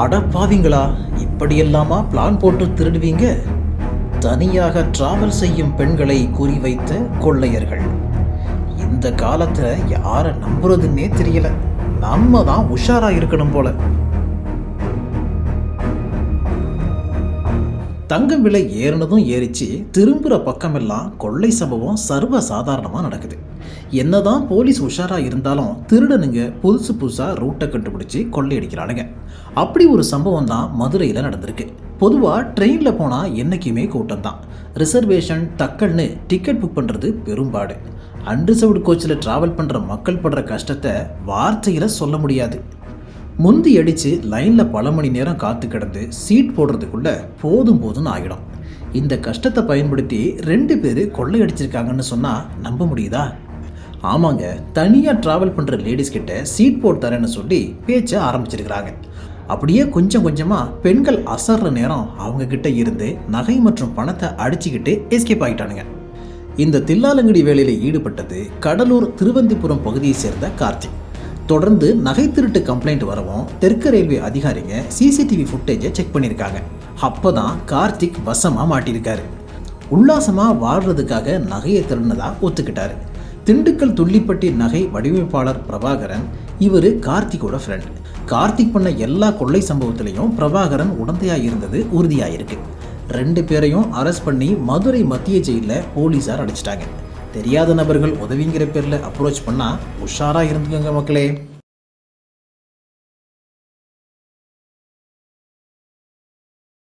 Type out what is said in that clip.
அடப்பாவிங்களா, இப்படியெல்லாமா plan போட்டு திருடுவீங்க? தனியாக travel செய்யும் பெண்களை குறிவைத்த கொள்ளையர்கள். இந்த காலத்துல யாரை நம்புறதுன்னே தெரியல. நம்ம தான் உஷாரா இருக்கணும் போல. தங்கம் விலை ஏறினதும் ஏறிச்சு, திரும்புகிற பக்கமெல்லாம் கொள்ளை சம்பவம் சர்வ சாதாரணமாக நடக்குது. என்னதான் போலீஸ் உஷாராக இருந்தாலும் திருடனுங்க புதுசு புதுசாக ரூட்டை கண்டுபிடிச்சி கொள்ளையடிக்கிறானுங்க. அப்படி ஒரு சம்பவம் தான் மதுரையில் நடந்திருக்கு. பொதுவாக ட்ரெயினில் போனால் என்றைக்குமே கூட்டம் தான். ரிசர்வேஷன் டக்கல்னு டிக்கெட் புக் பண்ணுறது பெரும்பாடு. அன்ரிசர்வ்டு கோச்சில் ட்ராவல் பண்ணுற மக்கள் படுற கஷ்டத்தை வார்த்தையில் சொல்ல முடியாது. முந்தி அடித்து லைனில் பல மணி நேரம் காத்து கிடந்து சீட் போடுறதுக்குள்ளே போதும்னு ஆகிடும். இந்த கஷ்டத்தை பயன்படுத்தி 2 பேர் கொள்ளையடிச்சிருக்காங்கன்னு சொன்னால் நம்ப முடியுதா? ஆமாங்க, தனியாக ட்ராவல் பண்ணுற லேடிஸ் கிட்ட சீட் போட்டு தரேன்னு சொல்லி பேச்ச ஆரம்பிச்சிருக்கிறாங்க. அப்படியே கொஞ்சம் கொஞ்சமாக பெண்கள் அசர்ற நேரம் அவங்கக்கிட்ட இருந்து நகை மற்றும் பணத்தை அடிச்சுக்கிட்டு எஸ்கேப் ஆகிட்டானுங்க. இந்த தில்லாலங்கடி வேலையில் ஈடுபட்டது கடலூர் திருவந்திபுரம் பகுதியை சேர்ந்த கார்த்திக். தொடர்ந்து நகை திருட்டு கம்ப்ளைண்ட் வரவும் தெற்கு ரயில்வே அதிகாரிங்க சிசிடிவி ஃபுட்டேஜை செக் பண்ணியிருக்காங்க. அப்போ தான் கார்த்திக் வசமாக மாட்டியிருக்காரு. உல்லாசமாக வாழ்றதுக்காக நகையை திருடினதா ஒத்துக்கிட்டாரு. திண்டுக்கல் துள்ளிப்பட்டி நகை வடிவமைப்பாளர் பிரபாகரன், இவர் கார்த்திகோட ஃப்ரெண்ட். கார்த்திக் பண்ண எல்லா கொள்ளை சம்பவத்திலையும் பிரபாகரன் உடந்தையாக இருந்தது உறுதியாயிருக்கு. 2 பேரையும் அரெஸ்ட் பண்ணி மதுரை மத்திய ஜெயிலில் போலீஸார் அடிச்சிட்டாங்க. தெரியாத நபர்கள் உதவிங்கிற பேரில் அப்ரோச் பண்ணால் உஷாராக இருந்துக்கோங்க மக்களே.